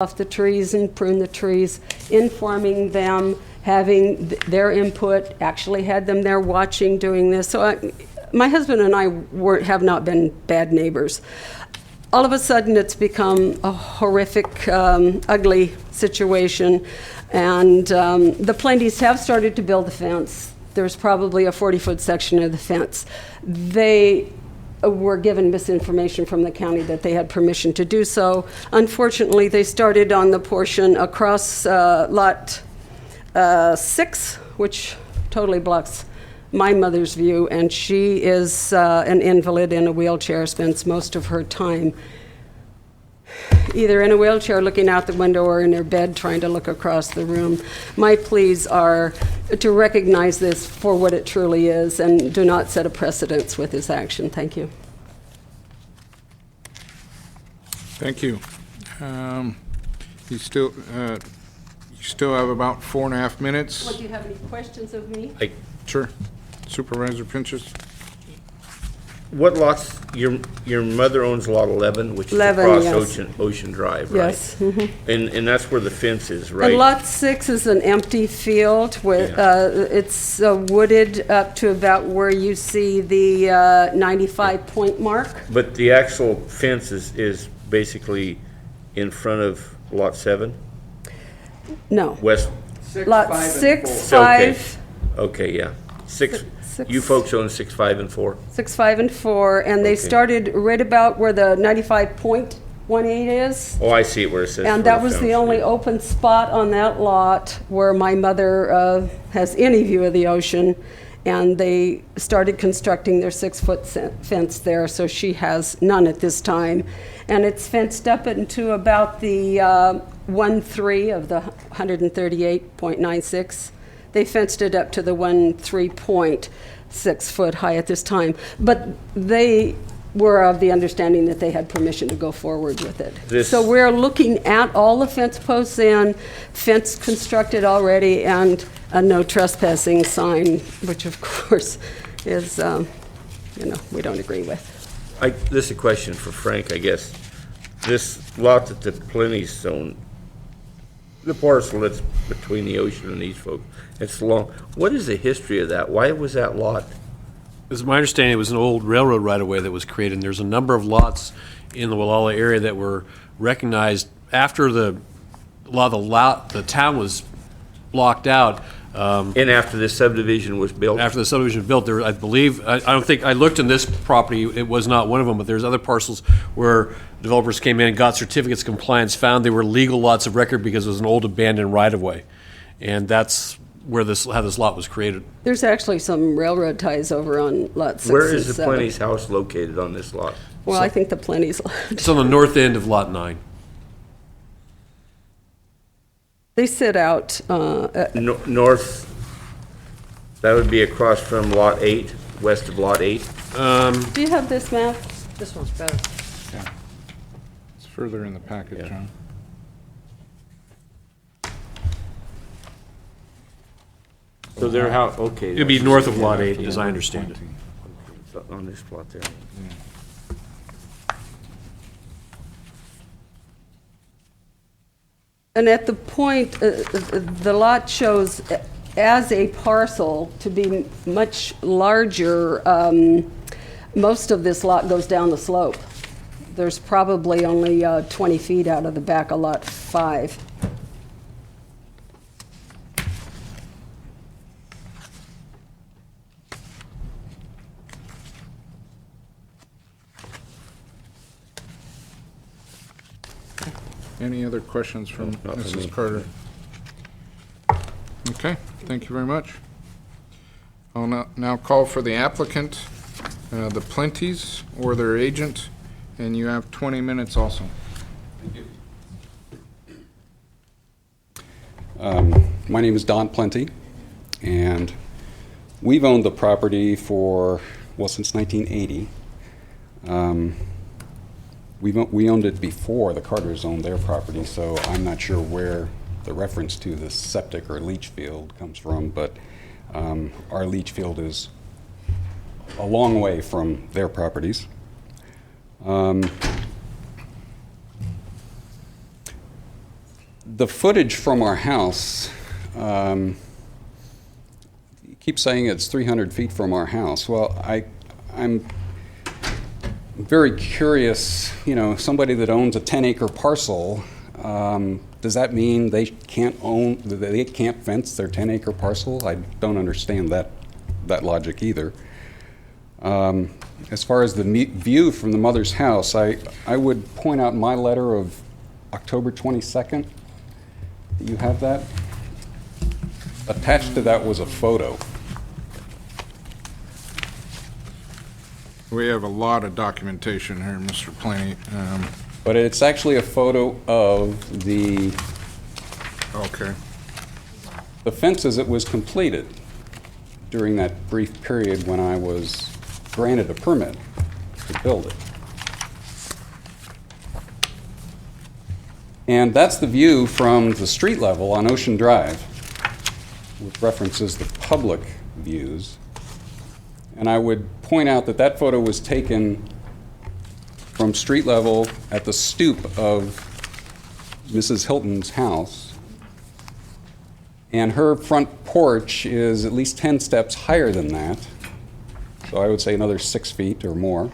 off the trees and prune the trees, informing them, having their input, actually had them there watching, doing this. So my husband and I have not been bad neighbors. All of a sudden it's become a horrific, ugly situation, and the Plenties have started to build a fence. There's probably a 40-foot section of the fence. They were given misinformation from the county that they had permission to do so. Unfortunately, they started on the portion across lot 6, which totally blocks my mother's view, and she is an invalid in a wheelchair, spends most of her time either in a wheelchair looking out the window or in her bed trying to look across the room. My pleas are to recognize this for what it truly is and do not set a precedence with this action. Thank you. Thank you. You still have about 4.5 minutes. Well, do you have any questions of me? Sure. Supervisor Pinchas. What lots, your mother owns lot 11, which is 11, across yes. Ocean Drive, right? Yes. Mm-hmm. And that's where the fence is, right? And lot 6 is an empty field with, it's wooded up to about where you see the 95 point mark. But the actual fence is basically in front of lot 7? No. West? Lot 6, 5. Okay, yeah. 6. Six. You folks own 6, 5, and 4? 6, 5, and 4, and they started right about where the 95.18 is. Oh, I see it where it says. And that was the only open spot on that lot where my mother has any view of the ocean. And they started constructing their 6-foot fence there, so she has none at this time. And it's fenced up into about the 1.3 of the 138.96. They fenced it up to the 1.3.6 foot high at this time. But they were of the understanding that they had permission to go forward with it. So we're looking at all the fence posts in, fence constructed already, and a no trespassing sign, which of course is, we don't agree with. This is a question for Frank, I guess. This lot that the Plenties own, the parcel that's between the ocean and these folks, it's long. What is the history of that? Why was that lot? As my understanding, it was an old railroad right-of-way that was created, and there's a number of lots in the Wallala area that were recognized after the town was blocked out. And after this subdivision was built? After the subdivision was built, there, I believe, I don't think, I looked in this property, it was not one of them, but there's other parcels where developers came in, got certificates of compliance, found they were legal lots of record because it was an old abandoned right-of-way. And that's where how this lot was created. There's actually some railroad ties over on lot 6. Where is the Plenties house located on this lot? Well, I think the Plenties. It's on the north end of lot 9. They sit out. North, that would be across from lot 8, west of lot 8. Do you have this map? This one's better. Yeah. It's further in the package, Yeah. John. So their house, okay. It'd be north of lot 8, as I understand it. On this plot there. And at the point, the lot shows as a parcel to be much larger. Most of this lot goes down the slope. There's probably only 20 feet out of the back of lot 5. Any other questions from Not for me. Mrs. Carter? Okay, thank you very much. I'll now call for the applicant, the Plenties, or their agent, and you have 20 minutes also. My name is Don Plenty, and we've owned the property since 1980. We owned it before the Carters owned their property, so I'm not sure where the reference to the septic or leach field comes from, but our leach field is a long way from their properties. The footage from our house, you keep saying it's 300 feet from our house. Well, I'm very curious, you know, somebody that owns a 10-acre parcel, does that mean they can't fence their 10-acre parcel? I don't understand that logic either. As far as the view from the mother's house, I would point out my letter of October 22nd. Do you have that? Attached to that was a photo. We have a lot of documentation here, Mr. Plenty. But it's actually a photo of the Okay. fence as it was completed during that brief period when I was granted a permit to build it. And that's the view from the street level on Ocean Drive, which references the public views. And I would point out that that photo was taken from street level at the stoop of Mrs. Hilton's house. And her front porch is at least 10 steps higher than that. So I would say another 6 feet or more.